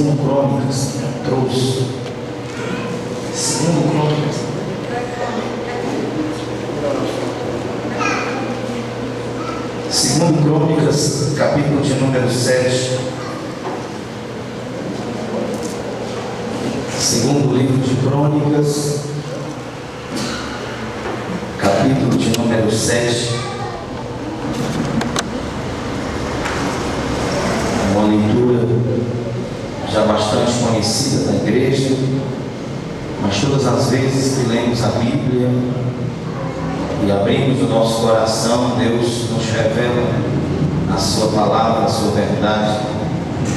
Segundo Crônicas, trouxe. Segundo Crônicas. Segundo Crônicas, capítulo de número 7. Segundo livro de Crônicas, capítulo de número 7. Uma leitura já bastante conhecida da igreja, mas todas as vezes que lemos a Bíblia e abrimos o nosso coração, Deus nos revela a sua palavra, a sua verdade,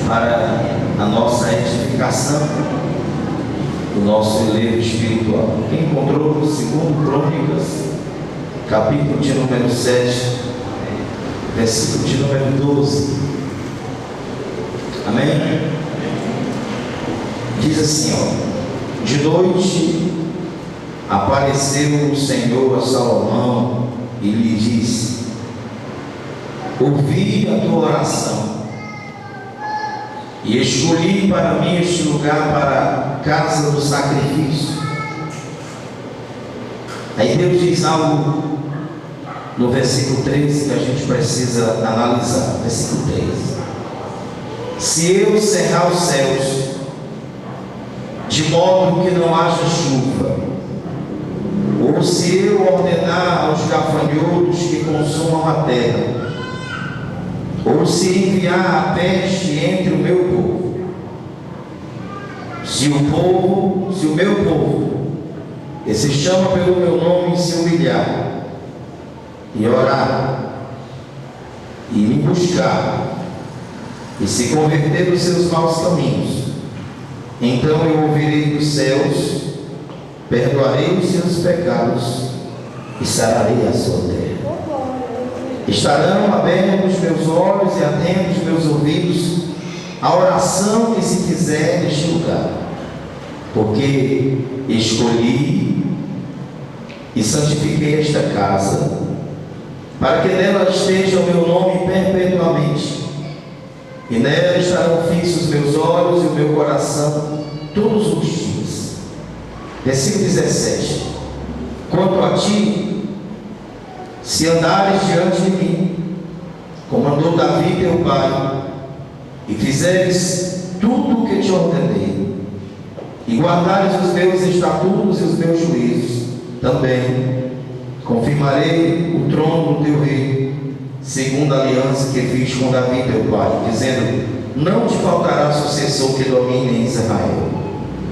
para a nossa edificação, o nosso elevo espiritual. Quem encontrou no segundo Crônicas, capítulo de número 7, versículo de número 12. Amém? Diz assim, ó: de noite apareceu o Senhor a Salomão e lhe disse: ouvi a tua oração e escolhi para mim este lugar para a casa do sacrifício. Aí Deus diz algo no versículo 13 que a gente precisa analisar. Versículo 13: se eu cerrar os céus de modo que não haja chuva, ou se eu ordenar aos gafanhotos que consumam a terra, ou se enviar a peste entre o meu povo, se o meu povo, que se chama pelo meu nome, se humilhar e orar e me buscar e se converter dos seus maus caminhos, então eu ouvirei dos céus, perdoarei os seus pecados e sararei a sua terra. Estarão abertos meus olhos e atentos meus ouvidos à oração que se fizer neste lugar, porque escolhi e santifiquei esta casa, para que nela esteja o meu nome perpetuamente, e nela estarão fixos meus olhos e o meu coração todos os dias. Versículo 17: quanto a ti, se andares diante de mim, como andou Davi teu pai, e fizeres tudo o que te ordenei, e guardares os meus estatutos e os meus juízos, também confirmarei o trono do teu reino, segundo a aliança que fiz com Davi teu pai, dizendo: não te faltará sucessor que domine em Israel.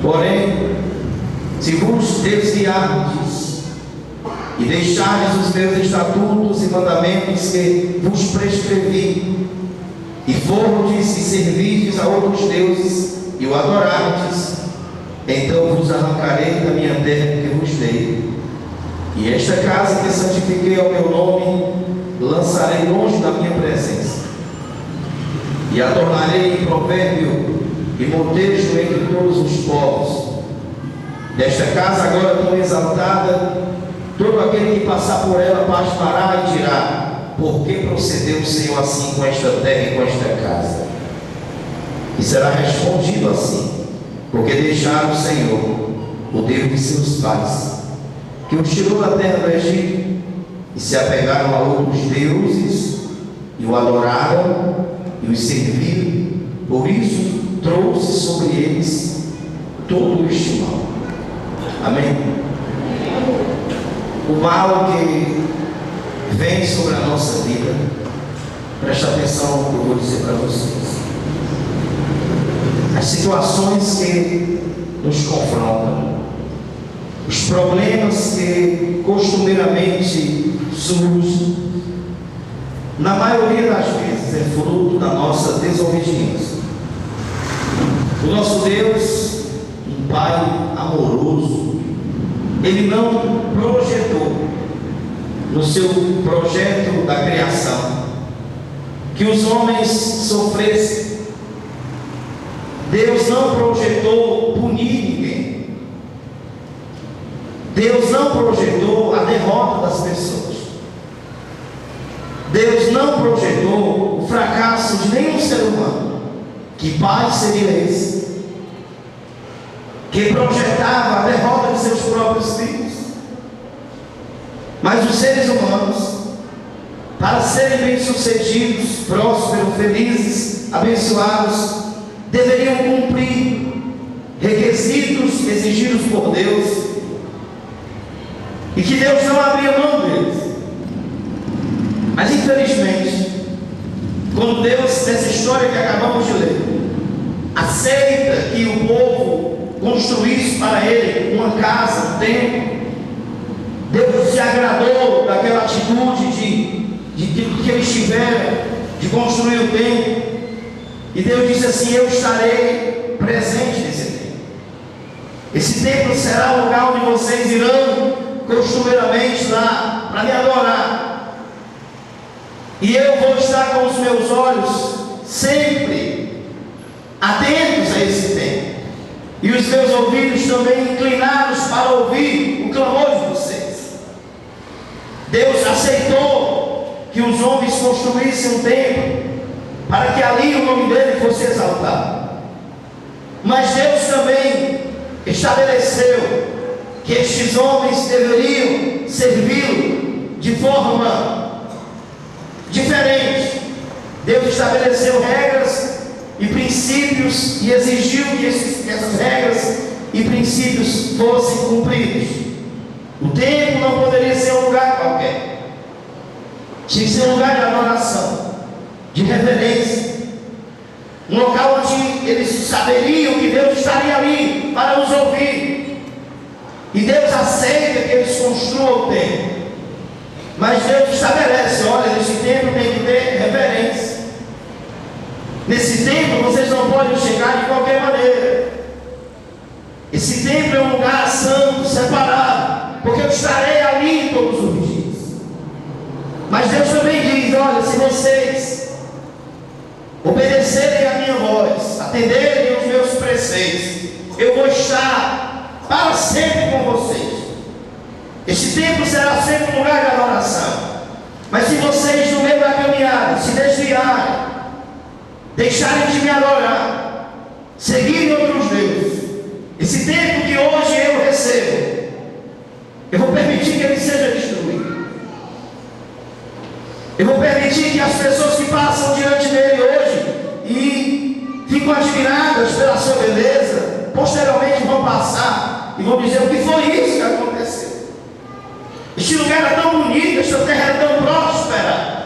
Porém, se vos desviardes e deixardes os meus estatutos e mandamentos que vos prescrevi, e fordes e servirdes a outros deuses e o adorardes, então vos arrancarei da minha terra que vos dei, e esta casa que santifiquei ao meu nome lançarei longe da minha presença, e a tornarei em provérbio e motejo entre todos os povos. Desta casa agora tão exaltada, todo aquele que passar por ela pastará e dirá: por que procedeu o Senhor assim com esta terra e com esta casa? E será respondido assim: porque deixaram o Senhor, o Deus de seus pais, que os tirou da terra do Egito, e se apegaram a outros deuses, e o adoraram, e os serviram. Por isso trouxe sobre eles todo este mal. Amém? O mal que vem sobre a nossa vida, preste atenção no que eu vou dizer para vocês. As situações que nos confrontam, os problemas que costumeiramente surgem, na maioria das vezes é fruto da nossa desobediência. O nosso Deus, um Pai amoroso, Ele não projetou no seu projeto da criação que os homens sofressem. Deus não projetou punir ninguém. Deus não projetou a derrota das pessoas. Deus não projetou o fracasso de nenhum ser humano. Que pai seria esse? que projetava a derrota de seus próprios filhos. Mas os seres humanos, para serem bem-sucedidos, prósperos, felizes, abençoados, deveriam cumprir requisitos exigidos por Deus, e que Deus não abria mão deles. Mas infelizmente, quando Deus, nessa história que acabamos de ler, aceita que o povo construísse para ele uma casa, um templo, Deus se agradou daquela atitude que eles tiveram de construir o templo, e Deus disse assim: eu estarei presente nesse templo. Esse templo será o lugar onde vocês irão costumeiramente lá para me adorar, e eu vou estar com os meus olhos sempre atentos a esse templo, e os meus ouvidos também inclinados para ouvir o clamor de vocês. Deus aceitou que os homens construíssem um templo para que ali o nome dele fosse exaltado, mas Deus também estabeleceu que estes homens deveriam servi-lo de forma diferente. Deus estabeleceu regras e princípios e exigiu que essas regras e princípios fossem cumpridos. O templo não poderia ser um lugar qualquer, tinha que ser um lugar de adoração, de reverência, um local onde eles saberiam que Deus estaria ali para os ouvir. E Deus aceita que eles construam o templo, mas Deus estabelece: olha, nesse templo tem que ter reverência, nesse templo vocês não podem chegar de qualquer maneira, esse templo é um lugar santo, separado, porque eu estarei ali todos os dias. Mas Deus também diz: olha, se vocês obedecerem a minha voz, atenderem aos meus preceitos, eu vou estar para sempre com vocês. Este templo será sempre um lugar de adoração. Mas se vocês no meio da caminhada se desviarem, deixarem de me adorar, seguirem outros deuses, esse templo que hoje eu recebo, eu vou permitir que ele seja destruído. Eu vou permitir que as pessoas que passam diante dele hoje e ficam admiradas pela sua beleza, posteriormente vão passar e vão dizer: o que foi isso que aconteceu? Este lugar é tão bonito, esta terra é tão próspera,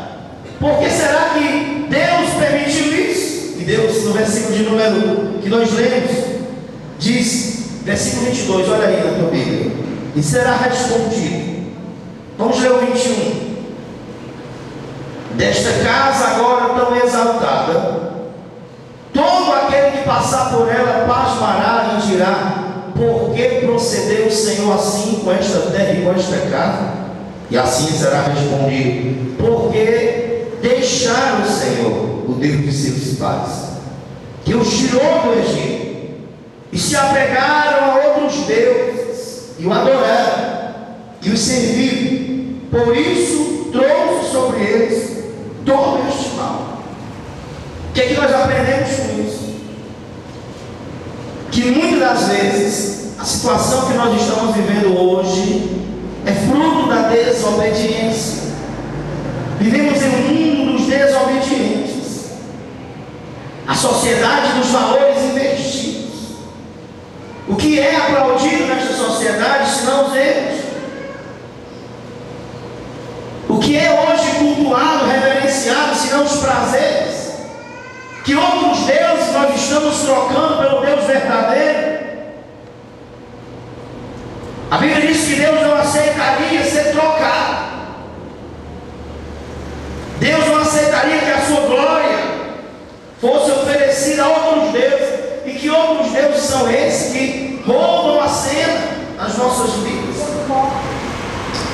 por que será que Deus permitiu isso? E Deus, no versículo de número que nós lemos, diz, versículo 22, olha aí na tua Bíblia: e será respondido. Vamos ler o 21. Desta casa agora tão exaltada, todo aquele que passar por ela pasmará e dirá: por que procedeu o Senhor assim com esta terra e com esta casa? E assim será respondido: porque deixaram o Senhor, o Deus de seus pais, que os tirou do Egito, e se apegaram a outros deuses, e o adoraram, e os serviram. Por isso trouxe sobre eles todo este mal. O que é que nós aprendemos com isso? Que muitas das vezes a situação que nós estamos vivendo hoje é fruto da desobediência. Vivemos em um mundo dos desobedientes, a sociedade dos valores invertidos. O que é aplaudido nesta sociedade senão os erros? O que é hoje cultuado, reverenciado, senão os prazeres? Que outros deuses nós estamos trocando pelo Deus verdadeiro? A Bíblia diz que Deus não aceitaria ser trocado. Deus não aceitaria que a sua glória fosse oferecida a outros deuses. E que outros deuses são esses que roubam a cena nas nossas vidas?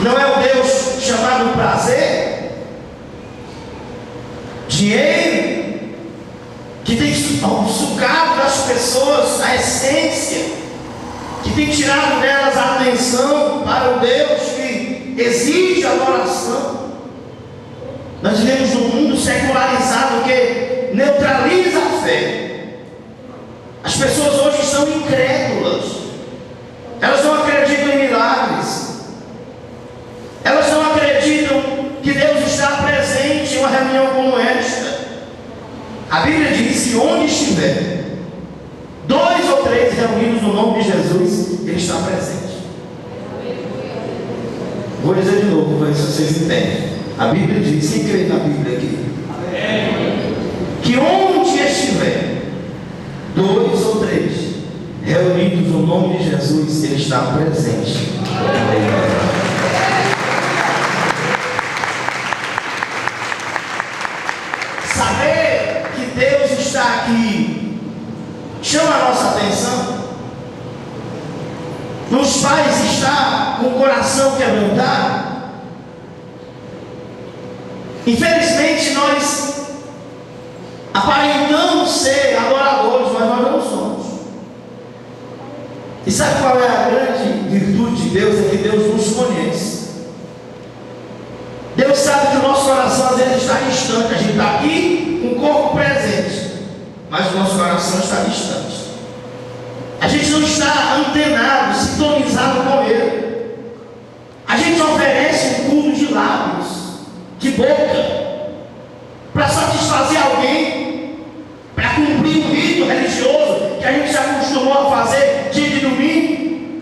Não é o Deus chamado prazer, dinheiro, que tem sugado das pessoas a essência, que tem tirado delas a atenção para o Deus que exige adoração. Nós vivemos num mundo secularizado neutraliza a fé. As pessoas hoje são incrédulas. Elas não acreditam em milagres. Elas não acreditam que Deus está presente em uma reunião como esta. A Bíblia diz que onde estiver 2 ou 3 reunidos no nome de Jesus, Ele está presente. Vou dizer de novo para ver se vocês entendem. A Bíblia diz, quem crê na Bíblia aqui? Que onde estiver 2 ou 3 reunidos no nome de Jesus, Ele está presente. Saber que Deus está aqui chama a nossa atenção, nos faz estar com o coração quebrantado. Infelizmente nós aparentamos ser adoradores, mas nós não somos. E sabe qual é a grande virtude de Deus? É que Deus nos conhece. Deus sabe que o nosso coração às vezes está distante. A gente está aqui com o corpo presente, mas o nosso coração está distante. A gente não está antenado, sintonizado com Ele. A gente oferece um culto de lábios, de boca, para satisfazer alguém, para cumprir um rito religioso que a gente se acostumou a fazer dia de domingo,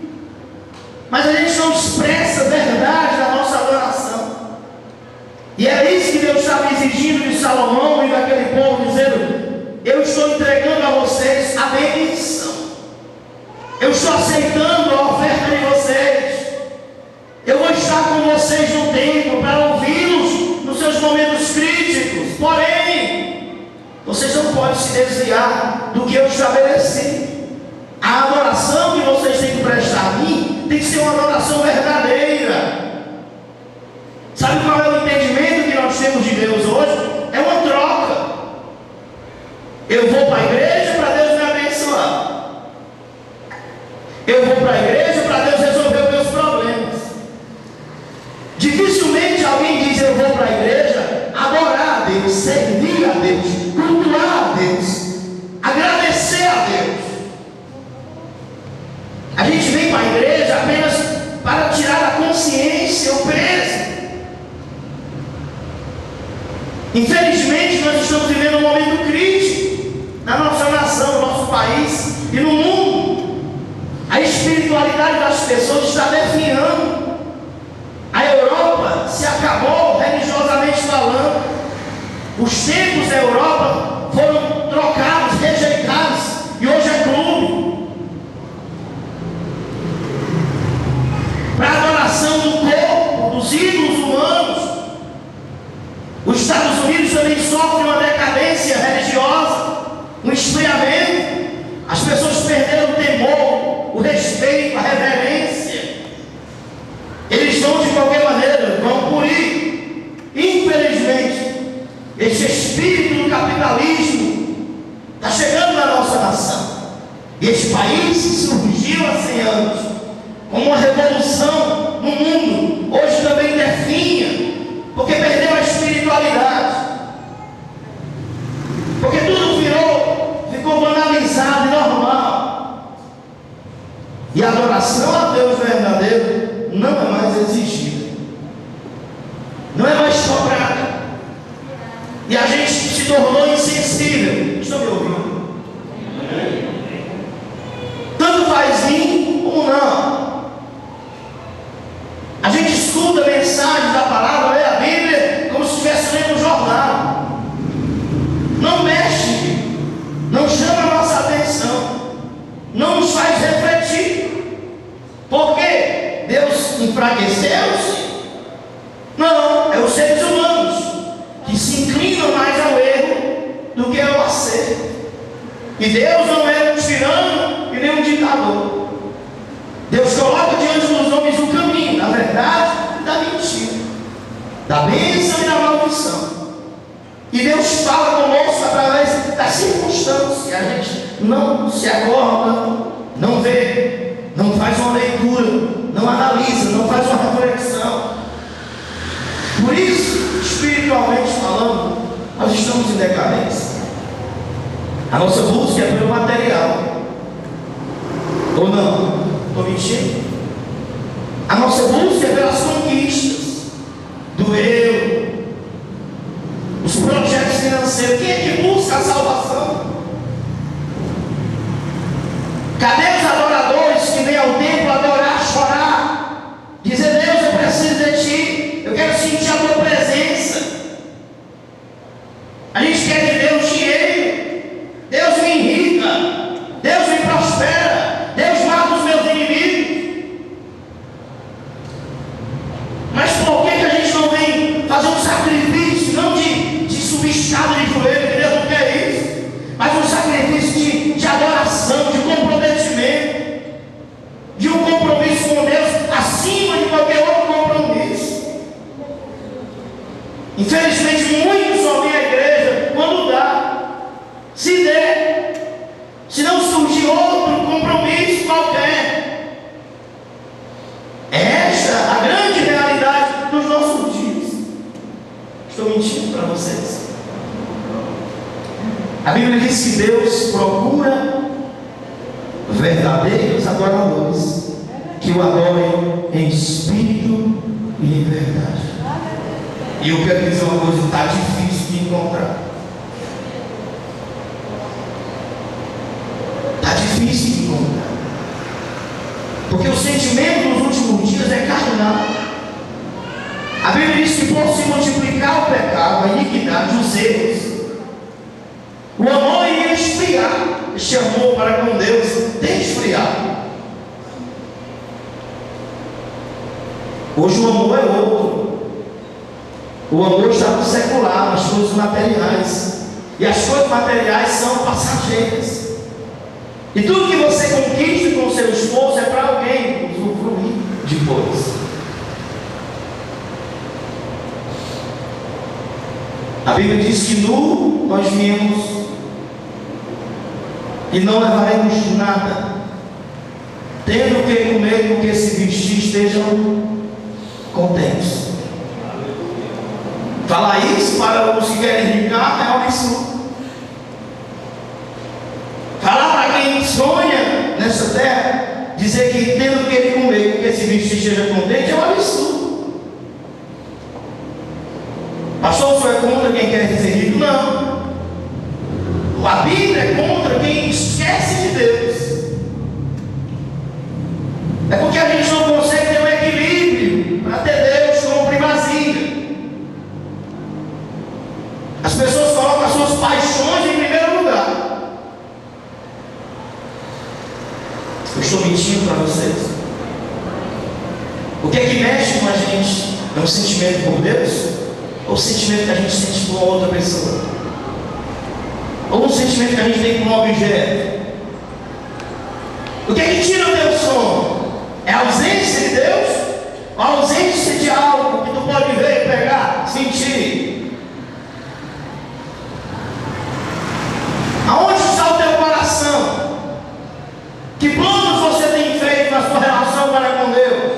mas a gente não expressa a verdade da nossa adoração. E é isso que Deus estava exigindo de Salomão e daquele povo, dizendo: eu estou entregando a vocês a bênção, eu estou aceitando a oferta de vocês, eu vou estar com vocês no templo para ouvi-los nos seus momentos críticos, porém vocês não podem se desviar do que eu estabeleci. A adoração que vocês têm que prestar a mim tem que ser uma adoração verdadeira. Sabe qual é o entendimento que nós temos de Deus hoje? É uma troca. Eu vou para a igreja para Deus me abençoar. Eu vou para a igreja para Deus resolver os meus problemas. Dificilmente alguém diz: eu vou para a igreja adorar a Deus, servir a Deus, cultuar a Deus, agradecer a Deus. A gente vem para a igreja apenas para tirar a consciência, o peso. Infelizmente nós estamos vivendo um momento crítico na nossa nação, no nosso país e no mundo. A espiritualidade das pessoas está definhando. A Europa se acabou, religiosamente falando. Os templos da Europa foram trocados, rejeitados, e hoje é clube para adoração do corpo, dos ídolos humanos. Os Estados Unidos também sofrem uma decadência religiosa, um esfriamento. As pessoas perderam o temor, o respeito, a reverência. Eles vão de qualquer maneira, vão por ir. Infelizmente, esse espírito do capitalismo está chegando na nossa nação. E este país surgiu há 100 anos como uma revolução no mundo. Hoje também definha, porque perdeu a espiritualidade, porque tudo ficou banalizado e normal, e a adoração a Deus verdadeiro não é mais exigida, não é mais cobrada, e a gente se tornou insensível. Estão me ouvindo? Tanto faz vir como não. A gente escuta mensagens da palavra, lê a Bíblia como se estivesse lendo um jornal. Não mexe, não chama a nossa atenção, não nos faz refletir. Por quê? Deus enfraqueceu-se? Não, é os seres humanos que se inclinam mais ao erro do que ao acerto. E Deus não é um tirano e nem um ditador. Deus coloca diante dos homens o caminho da verdade e da mentira, da bênção e da maldição. E Deus fala conosco através das circunstâncias. A gente não se acorda, não vê, não faz uma leitura, não analisa, não faz uma reflexão. Por isso, espiritualmente falando, nós estamos em decadência. A nossa busca é pelo material. Ou não? Estou mentindo? Cadê os adoradores que vêm ao templo adorar, chorar, dizer: Deus, eu preciso de Ti, eu quero sentir a Tua presença. A gente quer de Deus dinheiro. Deus me irrita, Deus me prospera, Deus mata os meus inimigos. Mas por que a gente não vem fazer um sacrifício, não de subestada de joelho, que Deus não quer isso, mas um sacrifício de adoração, de comprometimento, de um compromisso com Deus acima de qualquer outro compromisso? Infelizmente, muitos só vêm à igreja quando dá, se der, se não surgir outro compromisso qualquer. Esta é a grande realidade dos nossos dias. Estou mentindo para vocês? A Bíblia diz que Deus procura verdadeiros adoradores que o adorem em espírito e em verdade. E eu quero dizer uma coisa: está difícil de encontrar. Está difícil de encontrar. Porque o sentimento nos últimos dias é carnal. A Bíblia diz que por se multiplicar o pecado, a iniquidade, os erros, o amor ia esfriar. Este amor para com Deus tem esfriado. Hoje o amor é outro. O amor está no secular, nas coisas materiais. E as coisas materiais são passageiras. E tudo que você conquista com o seu esforço é para alguém usufruir depois. A Bíblia diz que nu nós viemos e não levaremos nada, tendo o que comer e o que se vestir, estejam contentes. Falar isso para os que querem brincar é um absurdo. Falar para quem sonha nessa terra, dizer que tendo o que comer e o que se vestir, esteja contente, é um absurdo. Pastor, o senhor é contra quem quer ser rico? Não. A Bíblia é contra quem esquece de Deus. É porque a gente não consegue ter um equilíbrio para ter Deus como primazia. As pessoas colocam as suas paixões em primeiro lugar. Eu estou mentindo para vocês? O que é que mexe com a gente? É um sentimento por Deus? Ou o sentimento que a gente sente por uma outra pessoa? Ou um sentimento que a gente tem por um objeto? O que é que tira o teu sono? É a ausência de Deus? Ou a ausência de algo que tu pode ver, pegar, sentir? Aonde está o teu coração? Que planos você tem feito na sua relação para com Deus?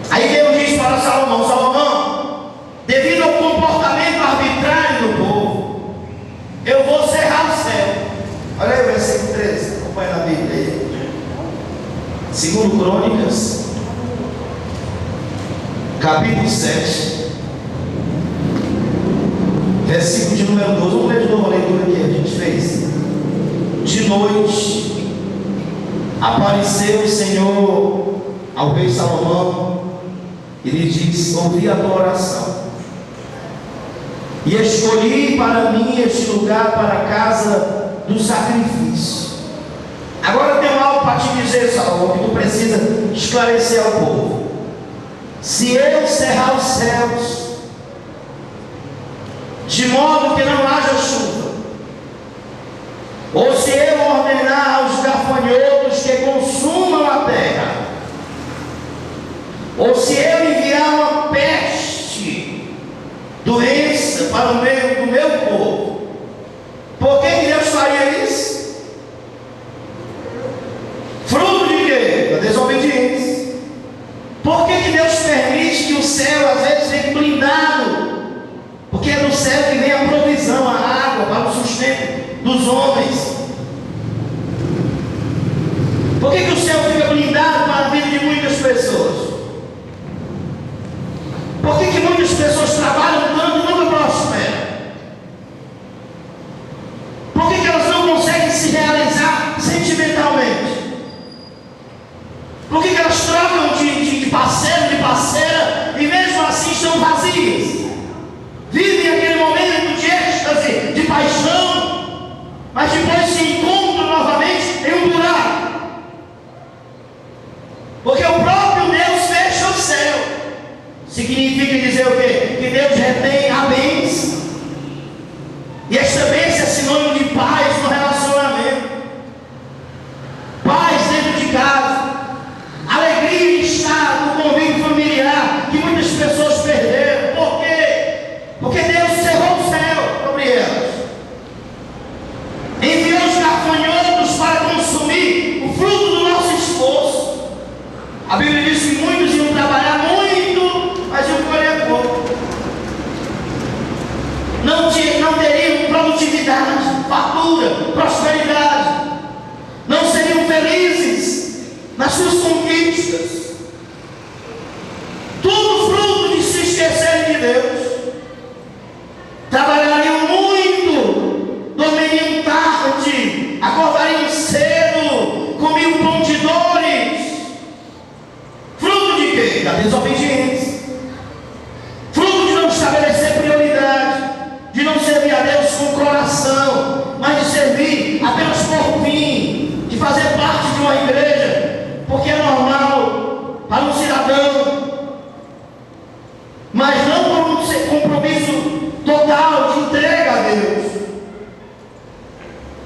Aí Deus diz para Salomão: Salomão, devido ao comportamento arbitrário do povo, eu vou cerrar o céu. Olha aí o versículo 13, acompanha na Bíblia aí. Segundo Crônicas, capítulo 7, versículo de número 12. Vamos ler de novo a leitura que a gente fez. De noite apareceu o Senhor ao rei Salomão e lhe disse: ouvi a tua oração e escolhi para mim este lugar para a casa do sacrifício. Agora eu tenho algo para te dizer, Salomão, que tu precisa esclarecer ao povo. Se eu cerrar os céus, de modo que não haja chuva, ou se eu ordenar aos gafanhotos que consumam a terra, ou se eu enviar uma peste, doença para o meio do meu povo, por que Deus faria isso? Fruto de quê? Da desobediência. Por que Deus permite que o céu às vezes fique blindado? Porque é do céu que vem a provisão, a água para o sustento dos homens. Por que o céu fica blindado para a vida de muitas pessoas? Por que muitas pessoas trabalham tanto e nunca prosperam? Por que elas não se realizar sentimentalmente? Por que elas trocam de parceiro, de parceira, e mesmo assim estão vazias? Vivem aquele momento de êxtase, de paixão, mas depois se encontram novamente em um buraco. Porque o próprio Deus fecha o céu. Significa dizer o quê? Que Deus retém a bênção. E esta bênção é sinônimo de paz no relacionamento, paz dentro de casa, alegria em estar no convívio familiar, que muitas pessoas perderam. Por quê? Porque Deus cerrou o céu sobre elas, enviou os gafanhotos para consumir o fruto do nosso esforço. A Bíblia diz que muitos iam trabalhar muito, mas iam colher pouco. Não teriam produtividade, fartura, prosperidade. Não seriam felizes nas suas conquistas. Tudo fruto de se esquecerem de Deus. Trabalhariam muito, dormiriam tarde, acordariam cedo, comiam pão de dores. Fruto de quê? Da desobediência. Fruto de não estabelecer prioridade, de não servir a Deus com o coração, mas de servir apenas por fim, de fazer parte de uma igreja, porque é normal para um cidadão, mas não por um compromisso total de entrega a Deus.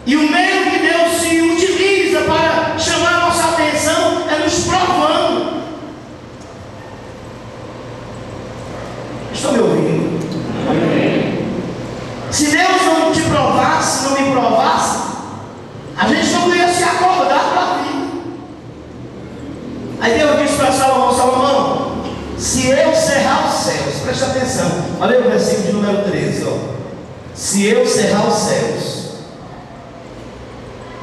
E o meio que Deus se utiliza para chamar a nossa atenção é nos provando. Estão me ouvindo? Se Deus não te provasse, não me provasse, a gente não ia se acordar para a vida. Aí Deus disse para Salomão: Salomão, se eu cerrar os céus, preste atenção, olha o versículo de número 13, ó. Se eu cerrar os céus,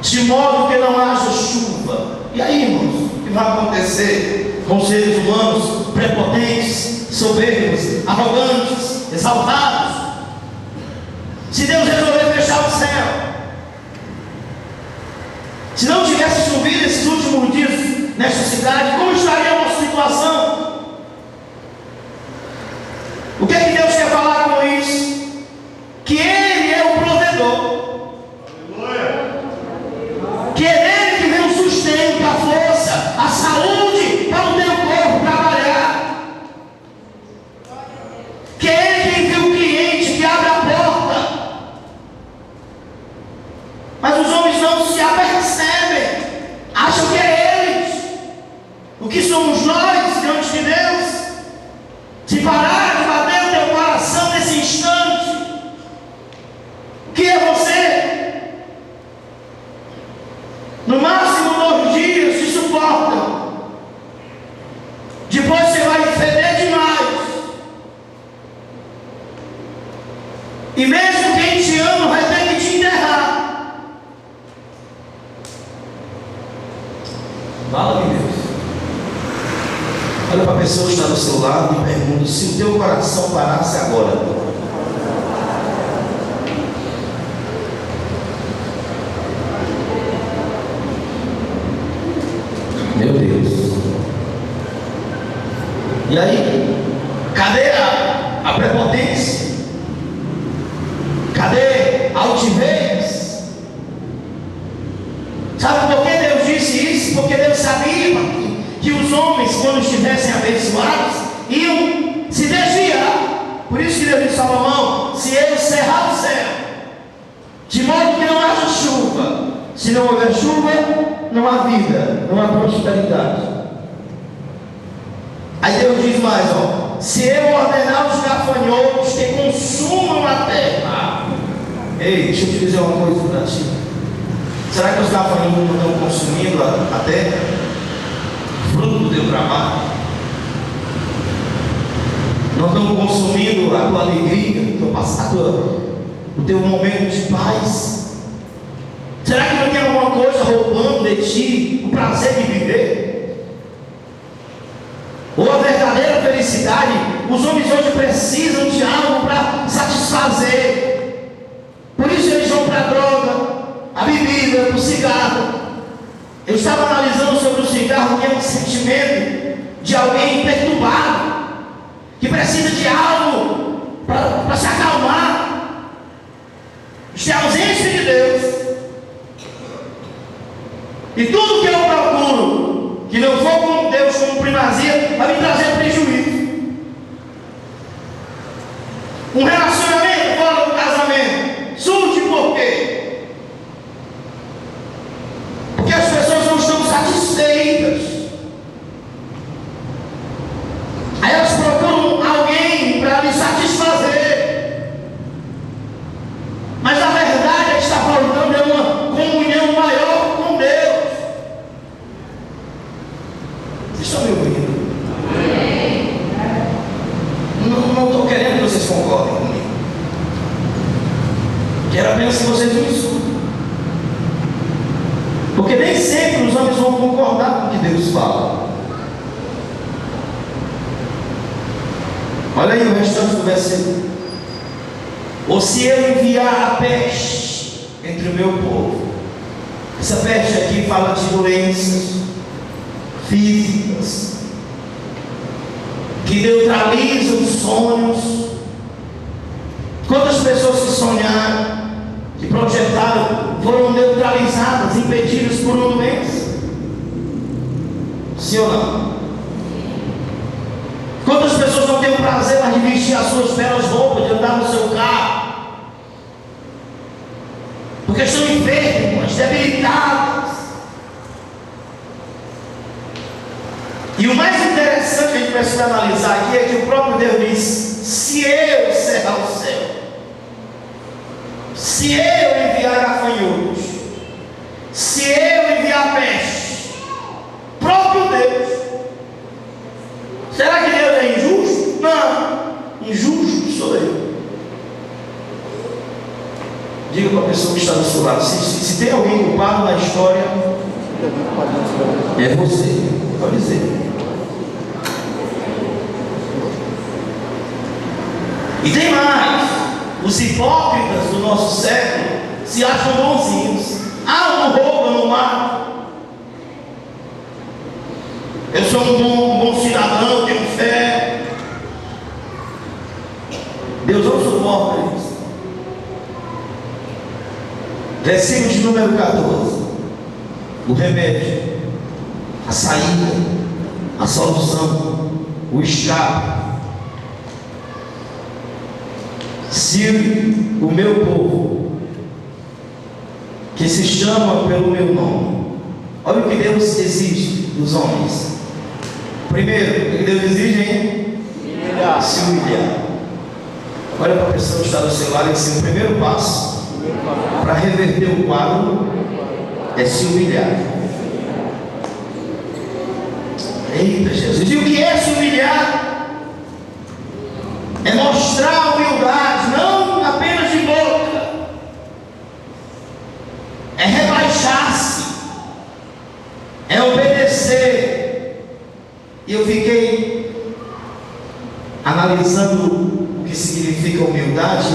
de modo que não haja chuva, e aí, irmãos, o que vai acontecer com os seres humanos prepotentes, soberbos, arrogantes, exaltados? Se Deus resolver fechar o céu, se não tivesse chovido esses últimos dias nesta cidade, como estaria a nossa situação? O que é que Deus quer falar com isso? Que Ele é o provedor, que é dele que vem o sustento, a força, a saúde para o teu corpo trabalhar, que é Ele que envia o cliente, que abre a porta. Mas os homens não se apercebem, acham que é eles. O que somos nós diante de Deus? Se parar de bater o teu coração nesse instante, o que é você? No máximo 2 dias se suporta. Depois você vai feder demais. E mesmo quem te ama vai ter que te enterrar. Fala de Deus. Olha para a pessoa que está do seu lado e pergunta: se o teu coração parasse agora, meu Deus. E aí? Cadê a prepotência? Cadê a altivez? Sabe por que Deus disse isso? Porque Deus sabia que os homens, quando estivessem abençoados, iam se desviar. Por isso que Deus disse: Salomão, se ele cerrar o céu, de modo que não haja chuva, se não houver chuva, não há vida, não há prosperidade. Aí Deus diz mais, ó: se eu ordenar os gafanhotos que consumam a terra. Ei, deixa eu te dizer uma coisa para ti. Será que os gafanhotos não estão consumindo a terra? Fruto do teu trabalho? Não estão consumindo a tua alegria, o teu momento de paz? Será que não tem alguma coisa roubando de ti o prazer de viver? Ou a verdadeira felicidade? Os homens hoje precisam de algo para satisfazer. Por isso eles vão para a droga, a bebida, antiga para o cigarro. Eu estava analisando sobre o cigarro, que é um sentimento de alguém perturbado, que precisa de algo para se acalmar. Isso é a ausência de Deus. E tudo que eu procuro, que não for com Deus como primazia, vai me trazer prejuízo. Um relacionamento fora do casamento surge por quê? Porque as pessoas não estão satisfeitas. Aí elas procuram alguém para lhe satisfazer. Mas a verdade é que está faltando uma comunhão maior com Deus. Vocês estão me ouvindo? Não estou querendo que vocês concordem comigo. Quero apenas que vocês me escutem. Porque nem sempre os homens vão concordar com o que Deus fala. Olha aí o restante do versículo. Ou se eu enviar a peste entre o meu povo. Essa peste aqui fala de doenças físicas que neutralizam os sonhos. Quantas pessoas que sonharam, que projetaram, foram neutralizadas, impedidas por uma doença? Sim ou não? Quantas pessoas não têm o prazer de vestir as suas belas roupas, de andar no seu carro, porque estão enfermas, debilitadas? E o mais interessante que a gente precisa analisar aqui é que o próprio Deus diz: se eu cerrar o céu, se eu enviar gafanhotos, se eu enviar peste, próprio Deus. Será que Deus é injusto? Não, injusto sou eu. Diga para a pessoa que está do seu lado: se tem alguém culpado na história, é você. Pode dizer. E tem mais: os hipócritas do nosso século se acham bonzinhos. Ah, não rouba, não mata. Eu sou um bom cidadão, tenho fé. Deus não suporta isso. Versículo de número 14. O remédio, a saída, a solução, o escape. Se o meu povo, que se chama pelo meu nome, olha o que Deus exige dos homens. Primeiro, o que Deus exige, hein? Se humilhar. Olha para a pessoa que está do seu lado e diz: o primeiro passo para reverter o quadro é se humilhar. Eita Jesus! E o que é se humilhar? É mostrar humildade, não apenas de boca. É rebaixar-se. É obedecer. E eu fiquei analisando o que significa humildade,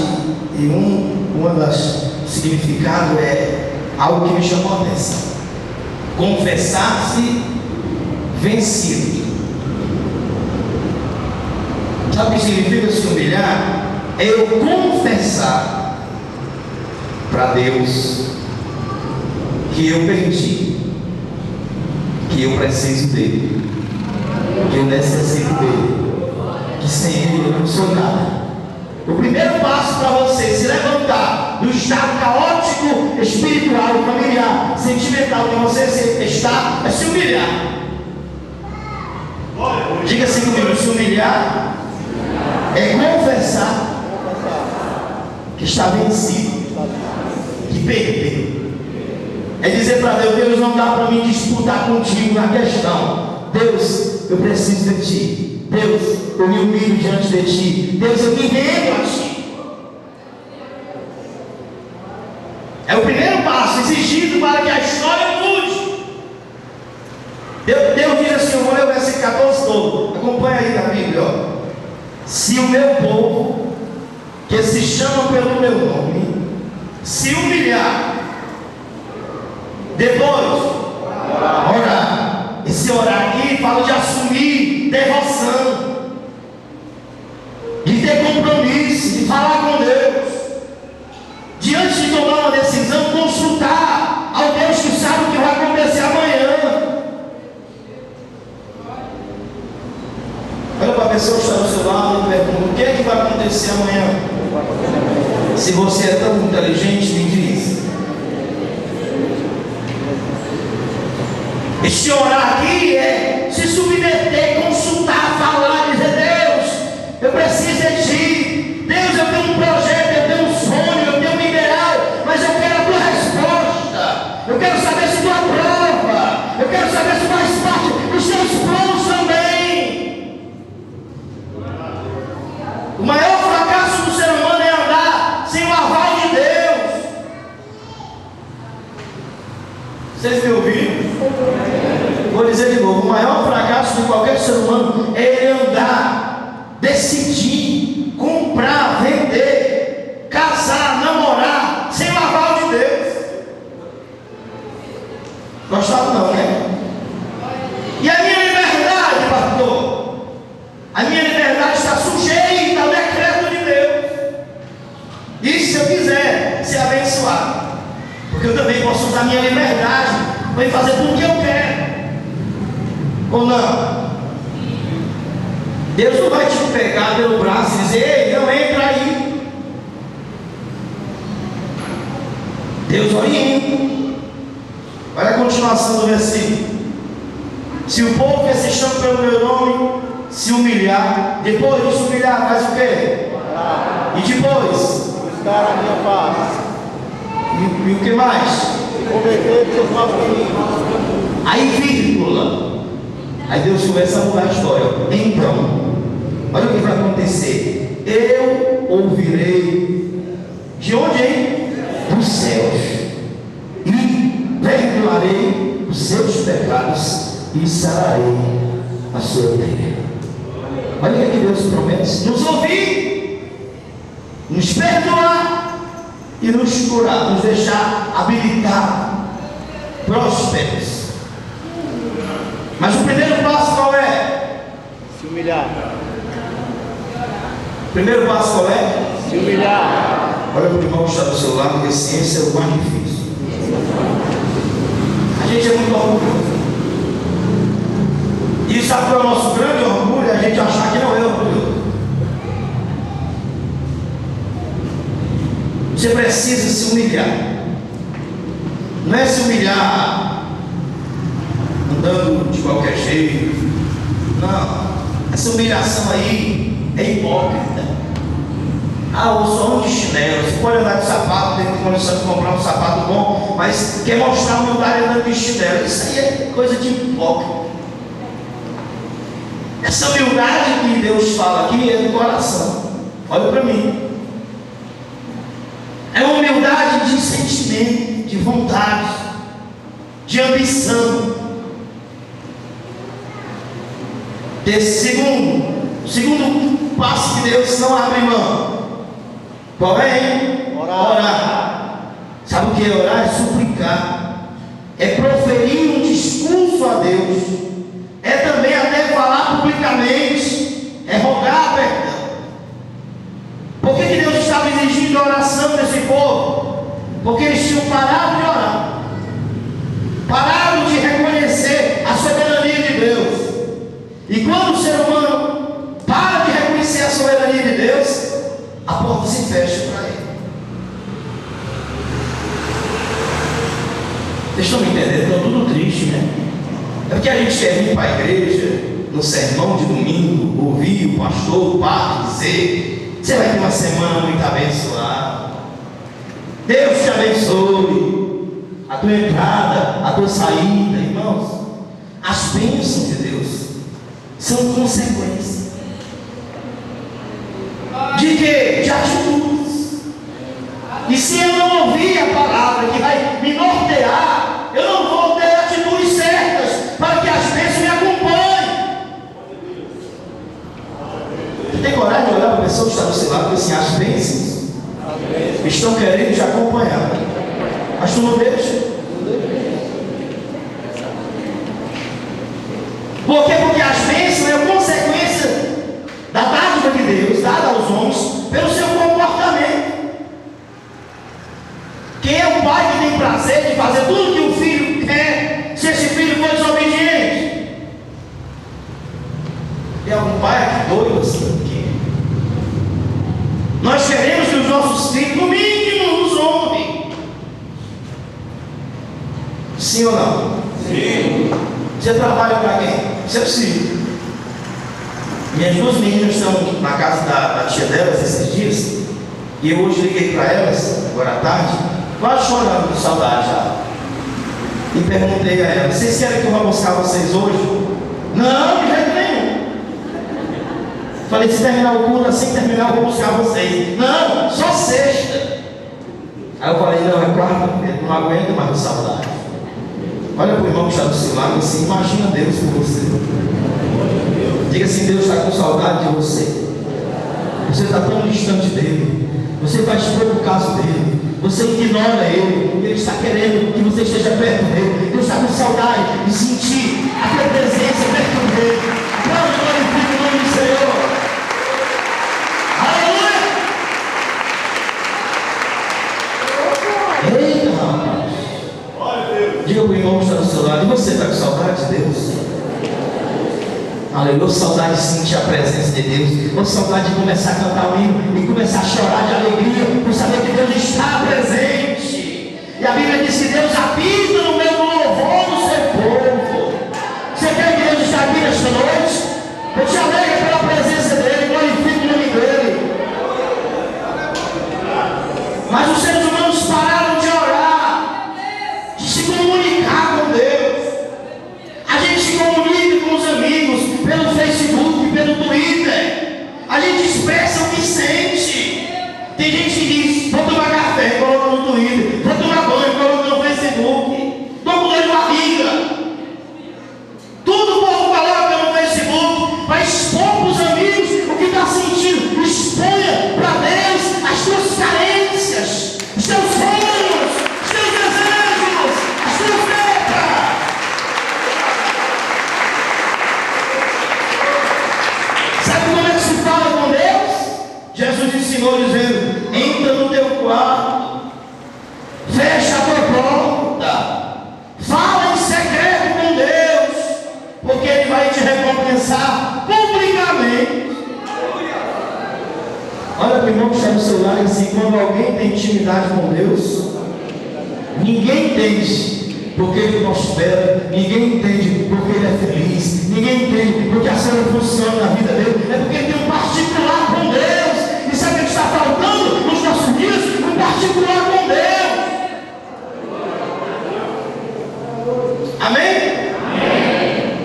e uma das significados é algo que me chamou a atenção: confessar-se vencido. Sabe o que significa se humilhar? É eu confessar para Deus que eu perdi, que eu preciso dele, que eu necessito dele, que sem ele eu não sou nada. O primeiro passo para você se levantar do estado caótico, espiritual, familiar, sentimental que você está, é se humilhar. Diga assim comigo: se humilhar é confessar que está vencido, que perdeu. É dizer para Deus: Deus, não dá para mim disputar contigo na questão. Deus, eu preciso de ti. Deus, eu me humilho diante de ti. Deus, eu me rendo a ti. É o primeiro passo exigido para que a história mude. Deus diz assim: eu vou ler o versículo 14 todo. Acompanha aí na Bíblia, ó. Se o meu povo, que se chama pelo meu nome, se humilhar, Depois, orar. Esse orar aqui fala de assumir devoção, de ter compromisso, de falar com Deus. Diante de tomar uma decisão, consultar ao Deus que sabe o que vai acontecer amanhã. Olha para a pessoa que está do seu lado e pergunta: o que é que vai acontecer amanhã? Se você é tão inteligente, me diz. Esse orar aqui é se submeter, consultar, falar, dizer: Deus, eu preciso de Ti. Deus, eu tenho um projeto, eu tenho um sonho, eu tenho um ideal, mas eu quero a Tua resposta. Eu quero saber se Tu aprova. Eu quero saber se faz parte dos Teus planos também. O maior fracasso do ser humano é andar sem o aval de Deus. Vocês me ouviram? Vou dizer de novo: o maior fracasso de qualquer ser humano é ele andar, decidir, comprar, vender, casar, namorar, sem o aval de Deus. Gostava não, né? E a minha liberdade, pastor? A minha liberdade está sujeita ao decreto de Deus. E se eu quiser ser abençoado, porque eu também posso usar a minha liberdade para fazer tudo o que eu quero. Ou não? Deus não vai te pegar pelo braço e dizer: ei, não entra aí. Deus orienta. Olha a continuação do versículo: se o povo que se chama pelo meu nome se humilhar, depois de se humilhar, faz o quê? E depois? Buscar a minha paz. E o que mais? Converter seus maus caminhos. Aí, vírgula. Aí Deus começa a mudar a história. Então, olha o que vai acontecer. Eu ouvirei. De onde, hein? Dos céus. E perdoarei os seus pecados e sararei a sua terra. Olha o que Deus promete: nos ouvir, nos perdoar e nos curar, nos deixar habilitados, prósperos. Mas o primeiro passo qual é? Se humilhar. O primeiro passo qual é? Se humilhar. Olha para o irmão que está do seu lado, porque ciência é o mais difícil. A gente é muito orgulhoso. E sabe qual é o nosso grande orgulho? É a gente achar que não é orgulhoso. Você precisa se humilhar. Não é se humilhar andando de qualquer jeito. Não. Essa humilhação aí é hipócrita. Eu só ando de chinelo. Você pode andar de sapato, tem condição de comprar um sapato bom, mas quer mostrar humildade andando de chinelo. Isso aí é coisa de hipócrita. Essa humildade que Deus fala aqui é do coração. Olha para mim. É uma humildade de sentimento, de vontade, de ambição. Desse segundo passo que Deus não abre mão. Qual é, hein? Orar. Sabe o que é orar? É suplicar. É proferir um discurso a Deus. É também até falar publicamente. É rogar perdão. Por que Deus estava exigindo a oração desse povo? Porque eles tinham parado de orar. Pararam de reconhecer a soberania de Deus. E quando o ser humano para de reconhecer a soberania de Deus, a porta se fecha para ele. Vocês estão me entendendo? Estão tudo triste, né? É porque a gente quer vir para a igreja, no sermão de domingo, ouvir o pastor, o padre dizer: você vai ter uma semana muito abençoada. Deus te abençoe. A tua entrada, a tua saída, irmãos. As bênçãos de Deus são consequências de quê? De atitudes. E se eu não ouvir a palavra que vai me nortear, eu não vou ter atitudes certas para que as bênçãos me acompanhem. Você tem coragem de olhar para a pessoa que está do seu lado e dizer assim: as bênçãos estão querendo te acompanhar, mas tu não deixa. prazer de fazer tudo que o filho quer, se esse filho for desobediente. Tem algum pai aqui doido assim? Nós queremos que os nossos filhos, no mínimo, nos honrem. Sim ou não? Sim. Você trabalha para quem? Isso é possível. Minhas duas meninas estão na casa da tia delas esses dias. E eu hoje liguei para elas, agora à tarde, quase chorando de saudade já. E perguntei a elas: vocês querem que eu vá buscar vocês hoje? Não, de jeito nenhum. Falei: se terminar o culto, assim que terminar, eu vou buscar vocês. Não, só sexta. Aí eu falei: não, é quarta-feira, não aguento mais de saudade. Olha para o irmão que está do seu lado assim, imagina Deus por você. Diga assim: Deus está com saudade de você. Você está tão distante dele. Você faz pouco caso dele. Você ignora ele. Ele está querendo que você esteja perto dele. Deus está com saudade de sentir a tua presença perto dele. Quando glorifica o nome do Senhor. Aleluia! Eita, rapaz! Diga para o irmão que está do seu lado: e você está com saudade de Deus? Aleluia, saudade de sentir a presença de Deus, ou saudade de começar a cantar o hino e começar a chorar de alegria, por saber que Deus está presente. E a Bíblia diz que Deus habita no meio do louvor do seu povo. Você quer que Deus esteja aqui nesta noite? Eu te alegro pela presença dele, glorifico o nome dele. Mas os seres humanos pararam de orar, de se comunicar com Deus. A gente se comunica com os amigos pelo Facebook, pelo Twitter. A gente expressa o que sente. Tem gente que diz: vou tomar café, coloca no Twitter. Vou tomar banho, coloca no Facebook. Estou com dor de barriga. Tudo o povo coloca no Facebook para expor para os amigos o que está sentindo. Exponha para Deus as suas carências, os teus sonhos, os teus desejos, as tuas metas. Sabe como é que se fala com Deus? Jesus ensinou dizendo: entra no teu quarto, fecha a tua porta, fala em secreto com Deus, porque Ele vai te recompensar publicamente. Olha para o irmão que está no celular e assim: quando alguém tem intimidade com Deus, ninguém entende porque ele prospera, ninguém entende porque ele é feliz, ninguém entende porque a cena funciona na vida dele, é porque ele tem um particular com Deus. E sabe o que está faltando nos nossos dias? Um particular com Deus. Amém? Amém.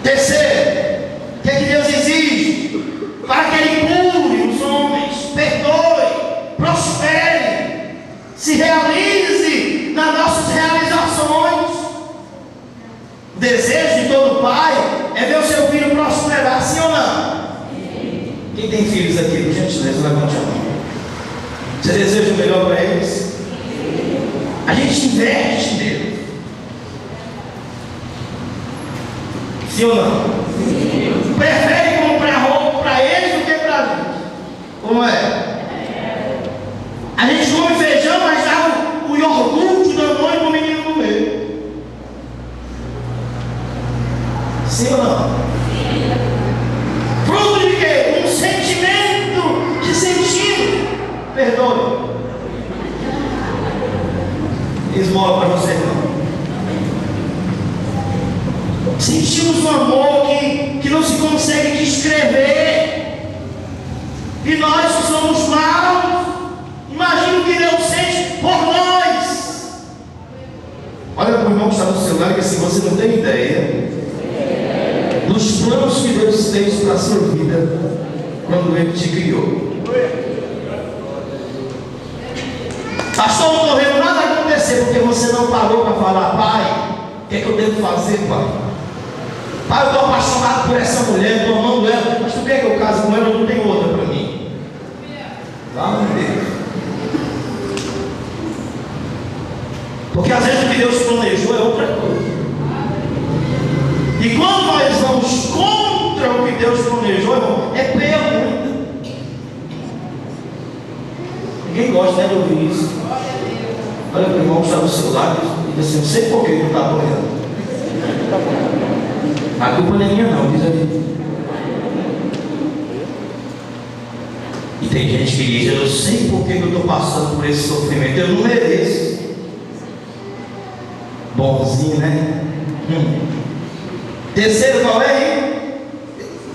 Terceiro, o que é que Deus exige? Para que Ele cure os homens, perdoe, prospere, se realize nas nossas realizações. O desejo de todo pai é ver o seu filho prosperar, sim ou não? Sim. Quem tem filhos aqui, por gentileza, levante a mão. Você deseja o melhor para eles? Sim. A gente investe nele. Sim ou não? Sim. Prefere comprar roupa para eles do que para a gente. Como é? A gente come feijão, mas dá o iogurte da mãe para o menino comer. Sim ou não? Sim. Fruto de quê? Um sentimento que sentimos. Perdoe. Esmola para você, irmão. Sentimos um amor que não se consegue descrever. E nós que somos maus, imagina o que Deus sente por nós. Olha para o irmão que está no celular, que assim, você não tem ideia dos planos que Deus fez para a sua vida quando Ele te criou. Pastor, não estou vendo nada acontecer porque você não parou para falar: pai, o que é que eu devo fazer, pai? Pai, eu estou apaixonado por essa mulher, estou amando ela, mas tu quer que eu case com ela? Eu não tenho outra para mim. Vamos Deus. Porque às vezes o que Deus planejou é outra coisa. E quando nós vamos contra o que Deus planejou, irmão, é pior ainda. Ninguém gosta, né, de ouvir isso. Olha para o irmão que está do seu lado e diz assim: não sei por que não está apanhando. A culpa não é minha, não, diz ali. E tem gente que diz: eu não sei por que eu estou passando por esse sofrimento, eu não mereço. Bonzinho, né? Terceiro, qual é, hein?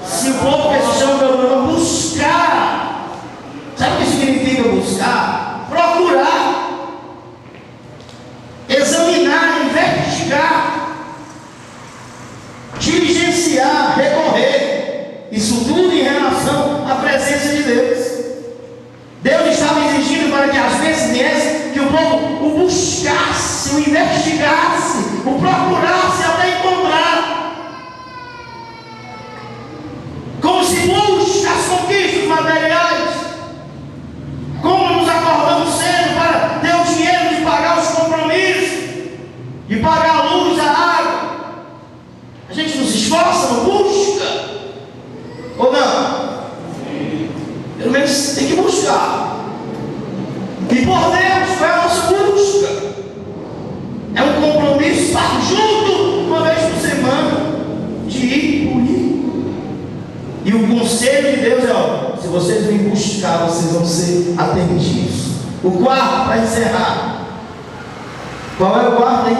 Se o povo que se chama pelo nome buscar, sabe o que significa buscar? Procurar, examinar, investigar, diligenciar, recorrer. Isso tudo em relação à presença de Deus. Deus estava exigindo para que às vezes viesse que o povo o buscasse, o investigasse, o procurasse até encontrar. Como se busca as conquistas materiais. Como nos acordamos cedo para ter o dinheiro de pagar os compromissos, de pagar a luz, a água. A gente não se esforça, não busca. Ou não? Pelo menos tem que buscar. E por Deus, qual é a nossa busca? É um compromisso, estar junto uma vez por semana, de ir por ir. E o conselho de Deus é: ó, se vocês vêm buscar, vocês vão ser atendidos. O quarto, para encerrar. Qual é o quarto, hein?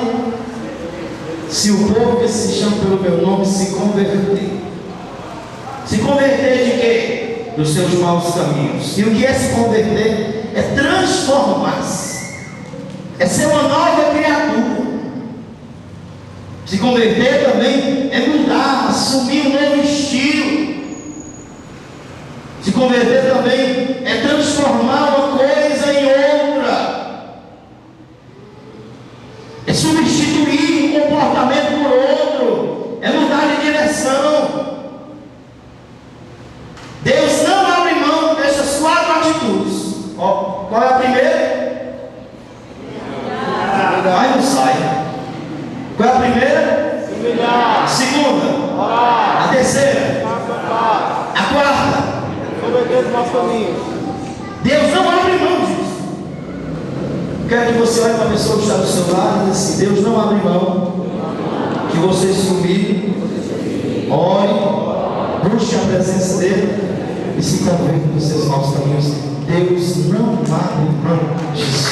Se o povo que se chama pelo meu nome se converter. Se converter de quê? Dos seus maus caminhos. E o que é se converter? É transformar-se. É ser uma nova criatura. Se converter também é mudar, assumir um novo estilo. Se converter também é transformar uma coisa em outra. É substituir um comportamento por outro. É mudar de direção. Deus não abre mão dessas quatro atitudes. Ó, qual é a primeira? Vai, não sai. Qual é a primeira? A segunda? A terceira? A quarta? Deus não abre mão disso. Quero que você olhe para a pessoa que está do seu lado e diz assim: Deus não abre mão que você se humilhe, ore, busque a presença dele e se converta dos seus maus caminhos. Deus não abre mão disso.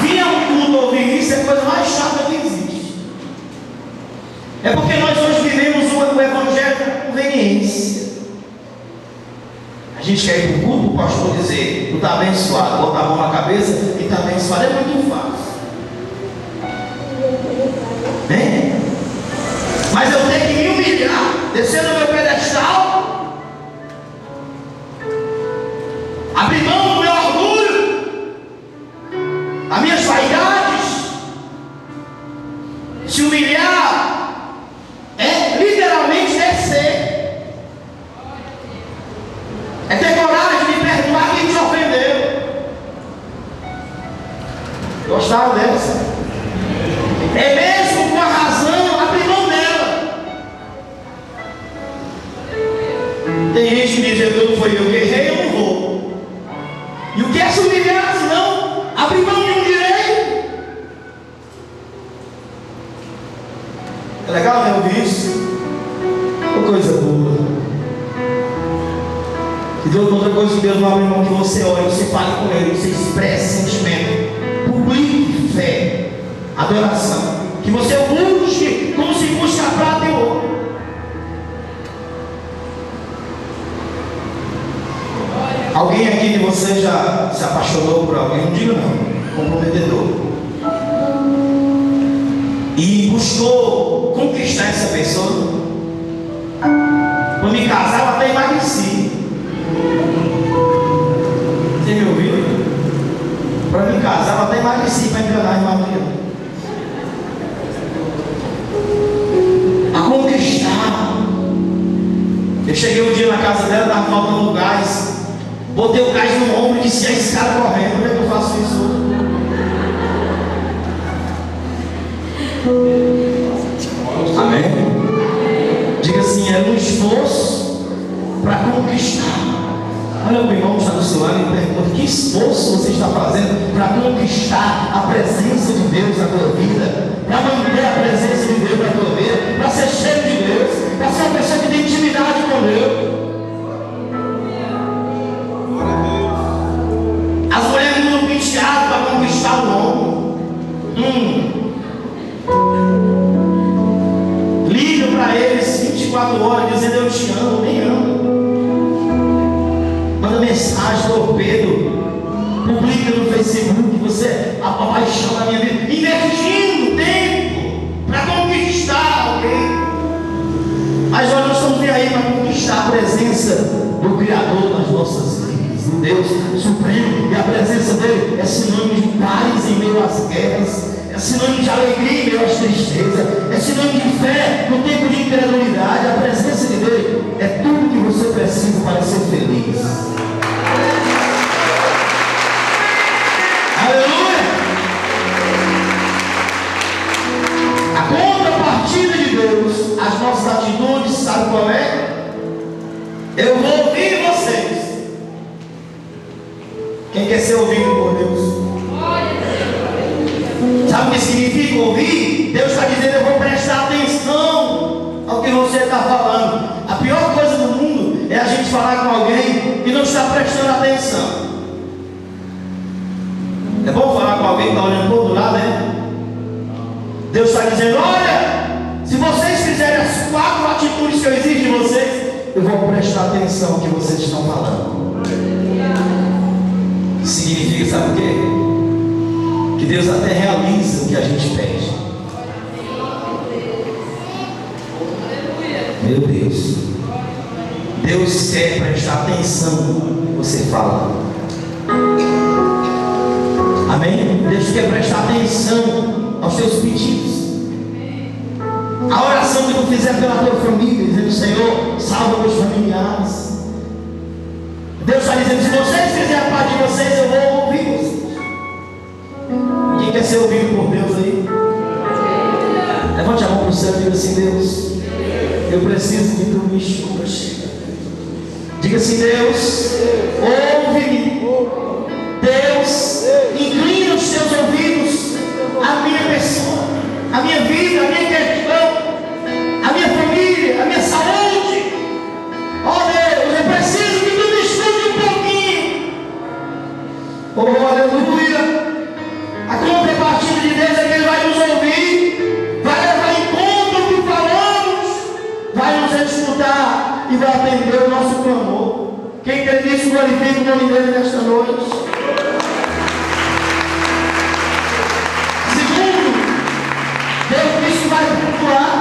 Vir a um culto ouvir isso é a coisa mais chata que existe. É porque nós hoje vivemos o evangelho da conveniência. A gente quer ir para o culto, o pastor dizer: tu está abençoado, botar a mão na cabeça e está abençoado. É muito fácil. Bem, mas eu tenho que me humilhar, descer no meu pedestal, abrir mão do meu orgulho, das minhas vaidades. Se humilhar é literalmente descer, é ter coragem de perdoar quem te ofendeu. Gostaram dessa? É mesmo com a razão, abrir mão dela. Tem gente que diz: eu não fui eu que errei, eu não vou. E o que é se humilhar se não abrir mão de um direito? É legal, né, ouvir isso? Uma coisa boa. E de outra coisa que Deus não abre mão, que você ore, você fale com Ele, você expresse sentimento, publique fé, adoração, que você busque como se busca a prata e o ouro. Alguém aqui de você já se apaixonou por alguém? Não diga não, comprometedor, e buscou conquistar essa pessoa? Para me casar, eu até emagreci. Você me ouviu? Para me casar, eu até emagreci para enganar a irmã Maria. A conquistar. Eu cheguei um dia na casa dela, estava faltando gás. Botei o gás no ombro e disse: a escada correndo. Como é que eu faço isso hoje? Amém? Diga assim: era um esforço para conquistar. Olha o irmão que está do seu lado e pergunta: que esforço você está fazendo para conquistar a presença de Deus na tua vida? Para manter a presença de Deus na tua vida? Para ser cheio de Deus? Para ser uma pessoa que tem intimidade com Deus? As mulheres usam penteado para conquistar o homem. Liga para eles 24 horas dizendo: eu te amo, nem amo. Manda mensagem, torpedo, publica no Facebook: você é a paixão da minha vida. Investindo tempo para conquistar alguém. Mas nós não estamos aí para conquistar a presença do Criador nas nossas vidas, do Deus Supremo. E a presença dele é sinônimo de paz em meio às guerras, é sinônimo de alegria em meio às tristezas, é sinônimo de fé no tempo de incredulidade. A presença de Deus é tudo que você precisa para ser feliz. Aleluia! A contrapartida de Deus, as nossas atitudes, sabe qual é? Eu vou ouvir vocês. Quem quer ser ouvido por Deus? Sabe o que significa ouvir? Deus está dizendo: eu vou prestar atenção ao que você está falando. A pior coisa do mundo é a gente falar com alguém que não está prestando atenção. É bom falar com alguém que está olhando para o outro lado, né? Deus está dizendo: olha, se vocês fizerem as 4 atitudes que eu exijo de vocês, eu vou prestar atenção ao que vocês estão falando. Significa, sabe o quê? Que Deus até realiza o que a gente pede. Meu Deus, Deus quer prestar atenção no que você fala. Amém? Deus quer prestar atenção aos teus pedidos. A oração que tu fizer pela tua família, dizendo: Senhor, salva meus familiares. Deus está dizendo: se vocês fizerem a parte de vocês, eu vou ouvir vocês. Quem quer ser ouvido por Deus aí? Levante a mão para o céu e diga assim: Deus, eu preciso que tu me escutes. Diga assim: Deus, ouve-me. Deus, inclina os teus ouvidos à minha pessoa, à minha vida, à minha questão, à minha família, à minha saúde. Oh Deus, eu preciso que tu me escute um pouquinho. Oh, aleluia. A contrapartida de Deus é que Ele vai nos ouvir, vai levar em conta o que falamos, vai nos escutar e vai atender o nosso clamor. Quem crê nisso, glorifica o nome dele nesta noite. Vai pontuar.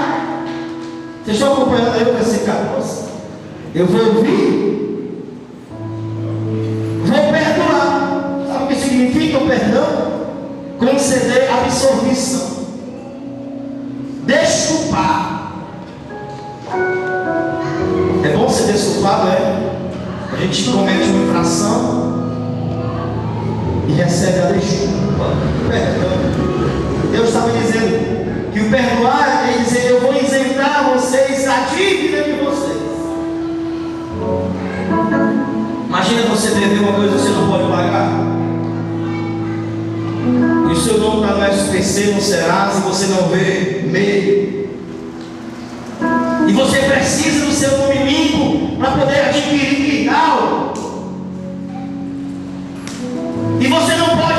Vocês estão acompanhando eu com esse caroço? Eu vou ouvir, vou perdoar. Sabe o que significa o perdão? Conceder absolvição, desculpar. É bom ser desculpado, é? A gente comete uma infração e recebe a desculpa, perdão. Deus estava dizendo que o perdoar é dizer: eu vou isentar vocês da dívida de vocês. Imagina você dever uma coisa que você não pode pagar, e o seu nome está no SPC, no Serasa, e você não vê meio, e você precisa do seu nome limpo para poder adquirir algo, e você não pode